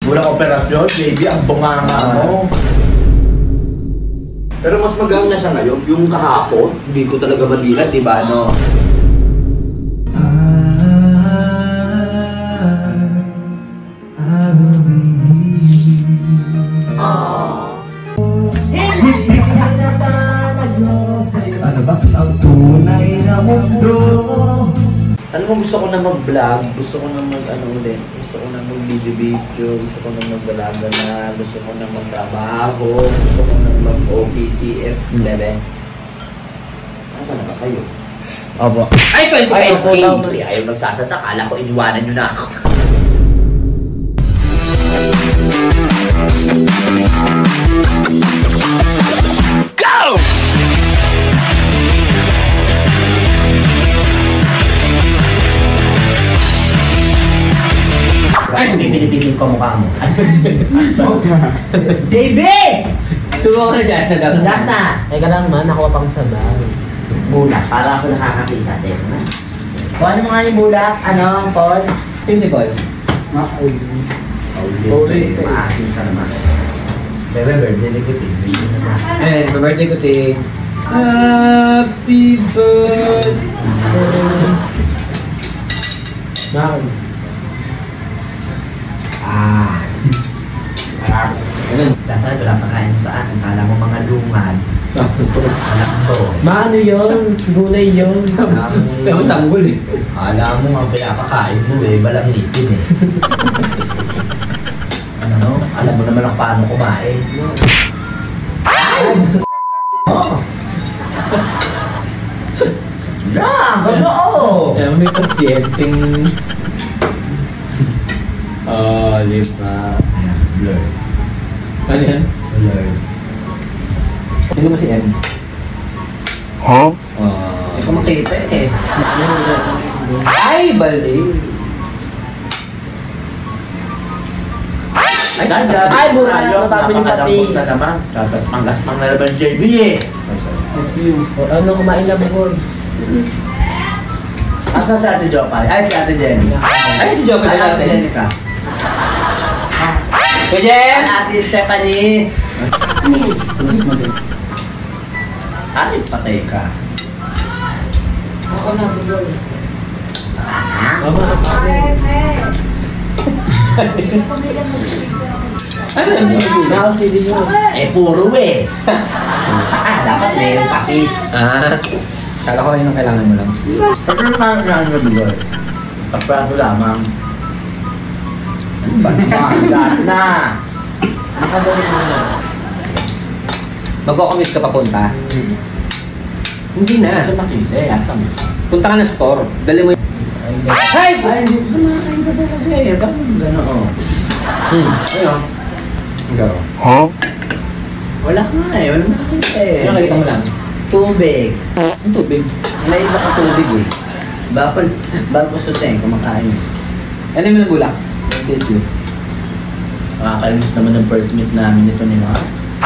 Walang operasyon, baby, ang bunganga mo. Pero mas magaan na siya ngayon. Yung kahapon, hindi ko talaga madilat, di ba? No? Ano ba? Ang tunay na mundo. Alam mo, gusto ko na mag-vlog, gusto ko na mag-ano ulit, gusto ko na mag-video, gusto ko na mag-vlog na, gusto ko na mag-trabaho, gusto ko na mag-OPCF. Bebe, nasaan na ba kayo? Opo. Ay, 25K! Opo, Ayaw magsasata, kala ko iniwanan nyo na ako. Go! Ay, pipilipitin ko mukha mo. JB! Subukan ka na dyan. Last na! Teka lang man, nakuha pang sabaw. Bulak, para ako nakakakita. Teka na. Kung ano mga yung bulak, ano, Paul? Principal. Paulit. Maasin ka naman. Bebe, birthday ni Kuti. Birthday ko, Ting. Happy birthday. Bakit? Ganun. Dasal, wala pa kain sa akin. Kala mo mga lungan. Alam ko. Maano yun? Gulay yun. Kaya sanggol eh. Alam mo ang pinapakain mo eh. Balamitin eh. Ano? Alam mo naman ang paano kumain. Oh. Lang! Ganoon! Kaya may pasyenteng... Oh, lipa. Blur. Ano yan? Blur. Hindi mo si M? Huh? Hindi ko makita eh. Ay, bali! Ay, dad! Ay, buta! Matapin yung patis! Na naman. Tapos panggaspang na naman JB eh. Ano, kumain na bukod? Asa si Ate Jopay? Ay, si Ate Jenny. Ay, si Jopay Ay, na Ate natin. Jenny ka. Kuya Jem! Ay, Ate Stephanie. Ay, patay ka. Ako na, bukod. Ah? Ano yung bukod? Naka-CD yun. Eh, puro eh. Dapat may patis. Kala ko yun ang kailangan mo lang. Pagkano na ang nabigay? Paprato lamang. Ano ba? Makagat na! Nakabalik mo na. Magko-commute ka papunta? Hindi na. Ito makita eh. Asam. Punta ka na store. Dali mo yung... Ay! Ay, hindi ko sumakay ka talaga eh. Bakit gano'n oh? Ano? Garo. Huh? Wala nga eh. Wala nakakita eh. Ano nakita mo lang? Tubig. Ang tubig. May nakatubig eh. Bago sa teng, kumakain. Ano mo ng bulak? Yes, you. Nakakainis naman ng first meet namin ito ni Mark.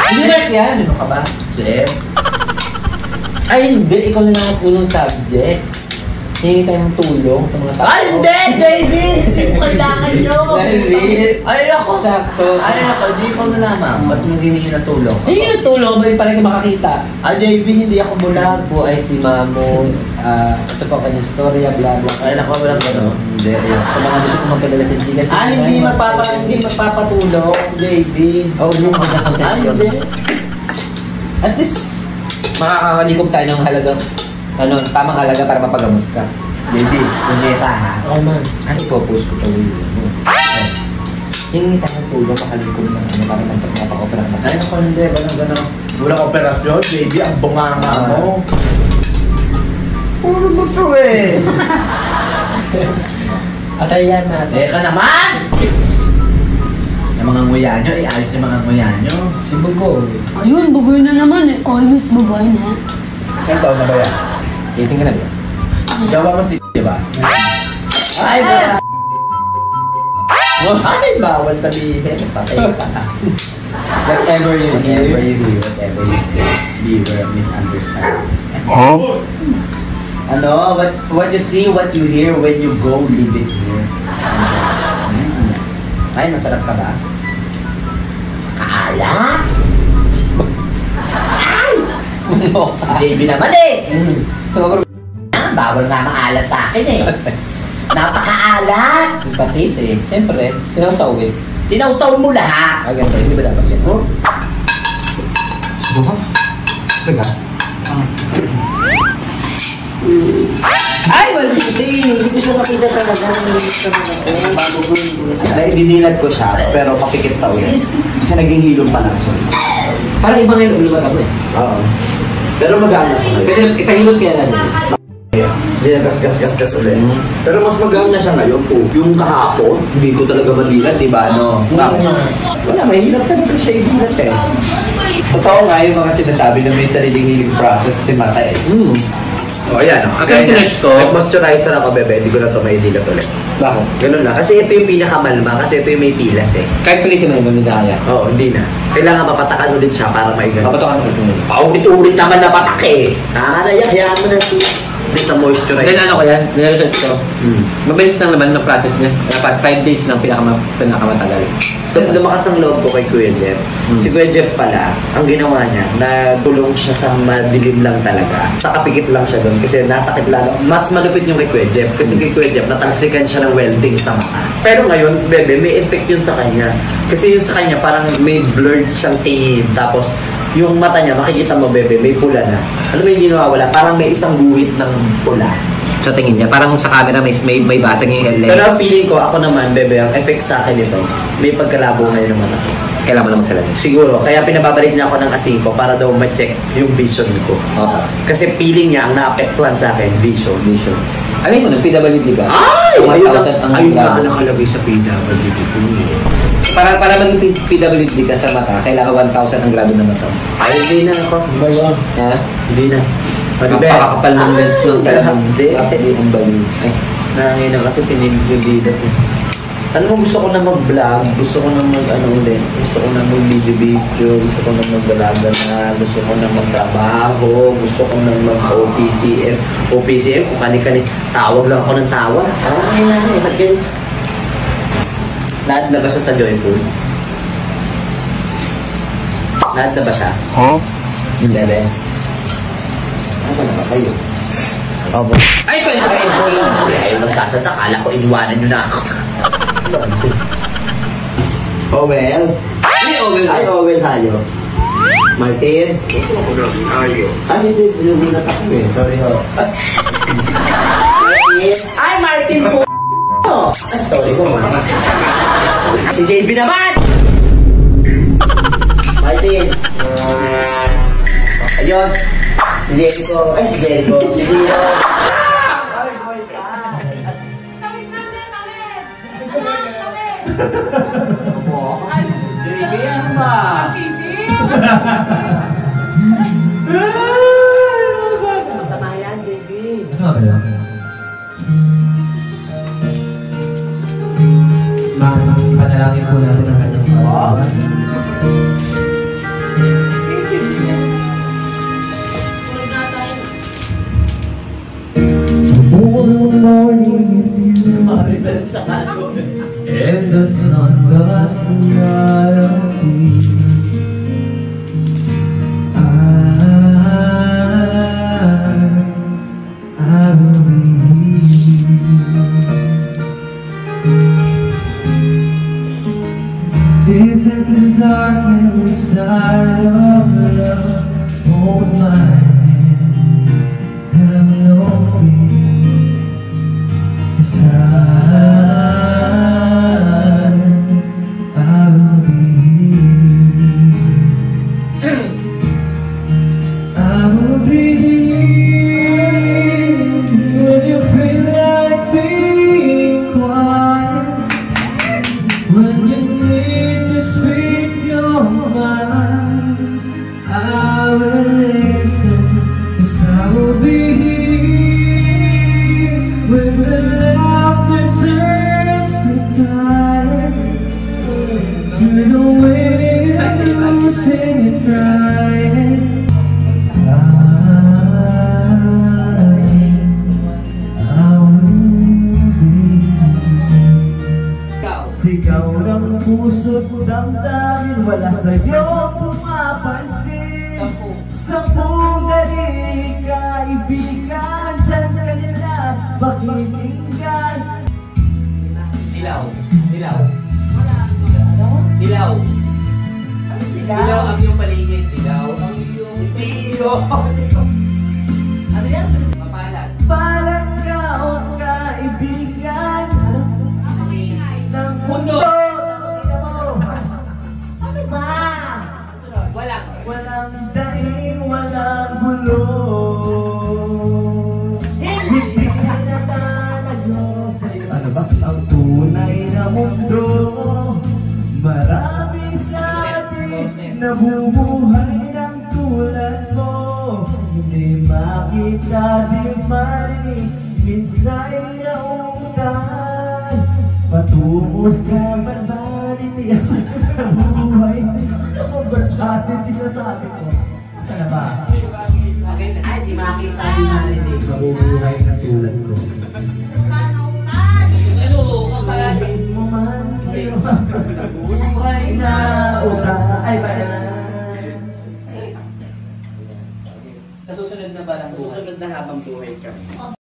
Hindi ba yan? Sino ka ba? Si Em? Ay, hindi. Ikaw na lang ang punong subject. Hingi tayo ng tulong sa mga tao. Ay, hindi! Baby! Hindi ko kailangan yun! Dahil Ay, ako! sakto. Ay, ako! Di ko na lamang. Ba't mo hindi na tulong? Hingi ng tulong. Balik pa rin ka makakita. Ah, JB, hindi ako bulag. Po ay si Mamo. Ito po kanyang storya, bla bla. Ay, naku, walang gano'n. Hindi, ayun. Sa mga gusto kong magpadala sa Gigas. Ah, hindi magpapatulong, JB. Oh, yung magkakontent Ah, yun. hindi. At least, makakalikom tayo ng halagang, tamang halaga para mapagamot ka. JB, kunyeta ha. Oo man. Ano po-post ko pa rin yun? Hingi tayo ng tulong, makalikom ng para mapag-opera ka. Ay, naku, hindi. Walang gano'n. Walang operasyon, JB. Ang bunganga mo. Puro mo to eh. Atayan natin. Ka naman! Yung mga nguya nyo, ayos yung mga nguya nyo. Si Bugoy. Ayun, bugoy na naman eh. Always bugoy na. Ilang taon na ba yan? Dating ka na ba? Jawa mo si diba? Ay, ba? Ay, bawal sabihin. Patay ka. Whatever you Whatever hear. you hear, whatever you say, beware of misunderstanding. Huh? Ano? What you see, what you hear, when you go, leave it here. Ay, masarap ka ba? Kaala! Ay! Baby naman eh! Bawal nga maalat sa akin eh. Napakaalat! Patis eh. Siyempre, sinawsaw eh. Sinawsaw mo lahat! Ah, ganito. Hindi ba dapat yan? Oh? Subukan. Taga. Ay! Wala! Hindi ko siya makita talaga. Namilis naman ako. Bago ko dinilat ko siya, pero papikit pa ulit. Kasi naging hilong pa lang siya. Parang ibang ngayon ulumat ako eh. Oo. Pero magana siya ngayon. Pwede ipahilot kaya natin. Hindi na gas ulit. Pero mas magana siya ngayon po. Yung kahapon, hindi ko talaga madilat, di ba? Ano? Wala, mahirap talaga siya idilat eh. Totoo nga yung mga sinasabi na may sariling healing process si Mata eh. O ayan o. Kasi sinerge ko. Nag-moisturizer ako bebe, hindi ko na ito may dilat ulit. Bakit? Ganun lang. Kasi ito yung pinakamalma, kasi ito yung may pilas eh. Kahit pilitin mo yun, hindi kaya. Oo, hindi na. Kailangan mapatakan ulit siya para maigan. Papatokan ko ito. Paulit-ulit naman na patak eh. Hayaan mo na siya. Hindi sa moisturizer. Then ano ko yan, niresearch ko. Mabilis lang naman ng process niya. Dapat 5 days lang pinakamatagal. Lumakas ang loob ko kay Kuya Jeff. Si Kuya Jeff pala, ang ginawa niya, nagulong siya sa madilim lang talaga. Nakapikit lang siya doon kasi nasakit lalo. Mas malupit yung kay Kuya Jeff kasi kay Kuya Jeff, natalsikan siya ng welding sa mata. Pero ngayon, bebe, may effect yun sa kanya. Kasi yun sa kanya, parang may blurred siyang tingin. Tapos, yung mata niya, makikita mo, bebe, may pula na. Alam mo yung hindi nawawala? Parang may isang guhit ng pula. Sa tingin niya, parang sa camera may basag yung lens. Pero ang feeling ko, ako naman, bebe, ang effect sa akin ito, may pagkalabo ngayon ng mata ko. Kailangan mo lang magsalan. Siguro, kaya pinababalik niya ako ng asin ko para daw ma-check yung vision ko. Oo. Kasi feeling niya, ang naapektuhan sa akin, vision. Vision. Alam mo, nag-PWD ka? Ay! 1,000 ang Ayun grado. na nakalagay sa PWD ko niya. Para maging PWD ka sa mata, kailangan 1,000 ang grado ng mata. Ay, hindi na ako. Ba yun? Ha? Hindi na. Napakakapal ng lens ng salamin. Hindi. Ang bali. Ay. Nangangina kasi pinilig yung didat eh. Alam mo, gusto ko na mag-vlog, gusto ko na ulit, gusto ko na mag-video, gusto ko na mag-vlog na, gusto ko na magtrabaho, gusto ko na mag-OPCM. OPCM, kung kani-kani, tawag lang ako ng tawa. Ay, ba't ganyan? Lahat na ba siya sa Joyful? Lahat na ba siya? Huh? Yung bebe? Nasaan na ba kayo? Opo. Ay, pwede ka rin po yun. Ayaw magsasalta, kala ko iniwanan nyo na ako. Owel? Ay, Owel. Ay, Owel tayo. Martin? Ay, hindi. Nilumunat ako eh. Sorry ho. Ay, Martin po! Ay, sorry ho, mama. Si JB naman! Martin! Ayun! Si Jericho! Ay, si Jericho! Si Gino! Ay, my God! Tawid na siya, tawid! Anak, tawid! JB, ano ba? Magsisiw! Masama yan, JB. Masama ba yan? Panalangin po natin ang kanyang pagkakas. Tomorrow morning if you and the sun does not I will be if in the darkness side of love, hold my hand, have no fear, 'cause I will be here. I will be here when you feel like being quiet, when you need to speak your mind. I will listen, 'cause I will be here when the laughter turns to crying, through the winning and losing and crying. I will be. Sigaw ng damdamin, wala sa'yo pumapansin. 10 daliri kaibigan, dyan kanila pakikinggan. Dilaw. Dilaw. Dilaw. Dilaw ang iyong paligid. Dilaw ang iyong Tiyo! Ano yan? Mapalat. Palang ka o kaibigan ng mundo. Ano ba? Walang. Walang daing, walang gulo. Hindi ka natalayo sa'yo. Ano ba ang tunay na mundo? Marami sa atin nabubuhay ng tulad mo. Hindi makita, di marinig, minsa'y nauutan. Patungo sa barbarity ang buhay. Ano mo barbarity na sabi ko? Sana ba? Ay, di makita, di marinig. Mabubuhay na tulad ko. Ano? Mapalat. Sabihin mo man, pero buhay na utan. Ay, ba? Sa susunod na barang buhay. Susunod na habang buhay kami.